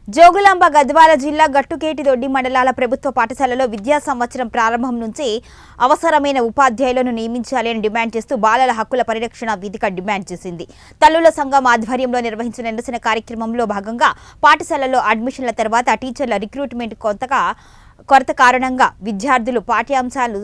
జోగులాంబ గద్వాల జిల్లా గట్టుకేటిదొడ్డి మండలాల ప్రభుత్వ పాఠశాలలో విద్యా సంవత్సరం ప్రారంభం నుంచి అవసరమైన ఉపాధ్యాయులను నియమించాలి అని డిమాండ్ చేస్తూ బాలల హక్కుల పరిరక్షణ వేదిక డిమాండ్ చేసింది. తల్లుల సంఘం ఆధ్వర్యంలో నిర్వహించిన నిరసన కార్యక్రమంలో భాగంగా పాఠశాలలో అడ్మిషన్ల తర్వాత టీచర్ల రిక్రూట్మెంట్ కొరత కారణంగా విద్యార్థులు పాఠ్యాంశాలు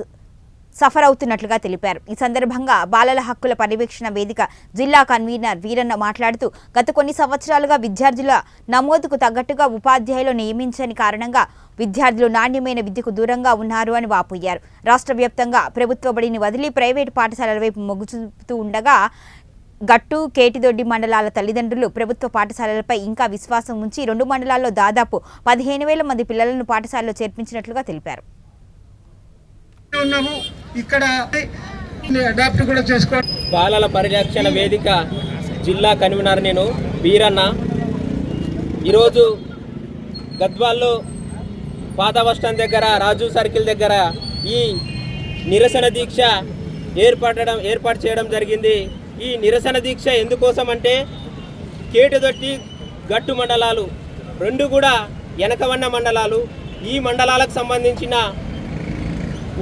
సఫర్ అవుతున్నట్లుగా తెలిపారు. ఈ సందర్భంగా బాలల హక్కుల పర్యవేక్షణ వేదిక జిల్లా కన్వీనర్ వీరన్న మాట్లాడుతూ గత కొన్ని సంవత్సరాలుగా విద్యార్థుల నమోదుకు తగ్గట్టుగా ఉపాధ్యాయులు నియమించని కారణంగా విద్యార్థులు నాణ్యమైన విద్యకు దూరంగా ఉన్నారు అని వాపోయారు. రాష్ట్ర వ్యాప్తంగా ప్రభుత్వ బడిని వదిలి ప్రైవేటు పాఠశాలల వైపు మొగ్గు చూపుతూ ఉండగా గట్టు కేటిదొడ్డి మండలాల తల్లిదండ్రులు ప్రభుత్వ పాఠశాలలపై ఇంకా విశ్వాసం ఉంచి 2 మండలాల్లో దాదాపు 15,000 మంది పిల్లలను పాఠశాలలో చేర్పించినట్లుగా తెలిపారు. ఇక్కడ అడాప్ట్ కూడా చేసుకో బాలల పరిరక్షణ వేదిక జిల్లా కన్వీనర్ నేను వీరన్న. ఈరోజు గద్వాల్లో పాత బస్టాండ్ దగ్గర రాజు సర్కిల్ దగ్గర ఈ నిరసన దీక్ష ఏర్పాటు చేయడం జరిగింది. ఈ నిరసన దీక్ష ఎందుకోసం అంటే కేటిదొట్టి గట్టు మండలాలు 2 కూడా వెనకవన్న మండలాలు. ఈ మండలాలకు సంబంధించిన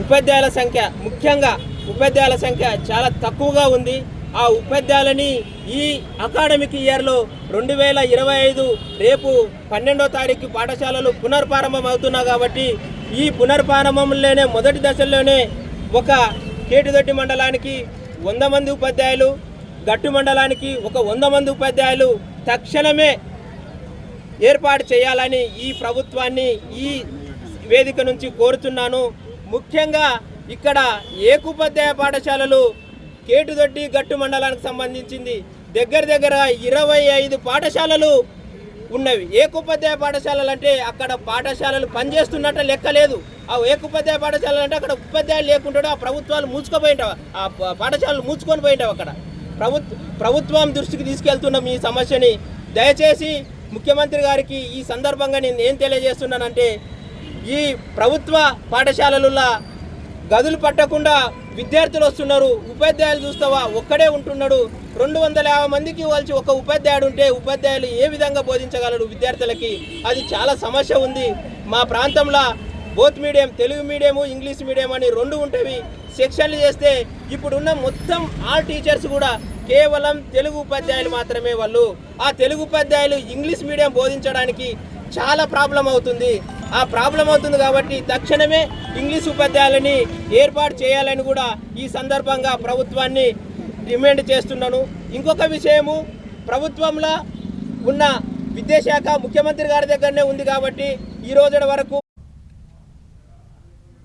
ఉపాధ్యాయుల సంఖ్య, ముఖ్యంగా ఉపాధ్యాయుల సంఖ్య చాలా తక్కువగా ఉంది. ఆ ఉపాధ్యాయులని ఈ అకాడమిక్ ఇయర్లో 2025 రేపు 12వ తారీఖు పాఠశాలలు పునర్ప్రారంభం అవుతున్నాయి. కాబట్టి ఈ పునర్ప్రారంభంలోనే మొదటి దశలోనే ఒక కేటిదొడ్డి మండలానికి 100 మంది ఉపాధ్యాయులు, గట్టు మండలానికి ఒక 100 మంది ఉపాధ్యాయులు తక్షణమే ఏర్పాటు చేయాలని ఈ ప్రభుత్వాన్ని ఈ వేదిక నుంచి కోరుతున్నాను. ముఖ్యంగా ఇక్కడ ఏకోపాధ్యాయ పాఠశాలలు కేటిదొడ్డి గట్టు మండలానికి సంబంధించింది దగ్గర 25 పాఠశాలలు ఉన్నవి. ఏకోపాధ్యాయ పాఠశాలలు అంటే అక్కడ పాఠశాలలు పనిచేస్తున్నట్టు లెక్క లేదు. ఆ ఏకోపాధ్యాయ పాఠశాలలు అంటే అక్కడ ఉపాధ్యాయులు లేకుంటాడు, ఆ ప్రభుత్వాలు మూసుకుపోయింటావు, ఆ పాఠశాలలు మూసుకొని పోయింటావు. అక్కడ ప్రభుత్వం దృష్టికి తీసుకెళ్తున్నాం ఈ సమస్యని. దయచేసి ముఖ్యమంత్రి గారికి ఈ సందర్భంగా నేను ఏం తెలియజేస్తున్నానంటే, ఈ ప్రభుత్వ పాఠశాలల గదులు పట్టకుండా విద్యార్థులు వస్తున్నారు. ఉపాధ్యాయులు చూస్తావా ఒక్కడే ఉంటున్నాడు. 250 మందికి వాళ్ళకి ఒక ఉపాధ్యాయుడు ఉంటే ఉపాధ్యాయులు ఏ విధంగా బోధించగలరు విద్యార్థులకి? అది చాలా సమస్య ఉంది. మా ప్రాంతంలో both medium, Telugu medium, English medium అని 2 ఉంటవి. సెక్షన్లు చేస్తే ఇప్పుడున్న మొత్తం ఆల్ టీచర్స్ కూడా కేవలం తెలుగు ఉపాధ్యాయులు మాత్రమే. వాళ్ళు ఆ తెలుగు ఉపాధ్యాయులు ఇంగ్లీష్ మీడియం బోధించడానికి చాలా ప్రాబ్లం అవుతుంది. ఆ ప్రాబ్లం అవుతుంది కాబట్టి తక్షణమే ఇంగ్లీష్ ఉపాధ్యాయులని ఏర్పాటు చేయాలని కూడా ఈ సందర్భంగా ప్రభుత్వాన్ని డిమాండ్ చేస్తున్నాను. ఇంకొక విషయము, ప్రభుత్వంలో ఉన్న విద్యాశాఖ ముఖ్యమంత్రి గారి దగ్గరనే ఉంది కాబట్టి ఈ రోజు వరకు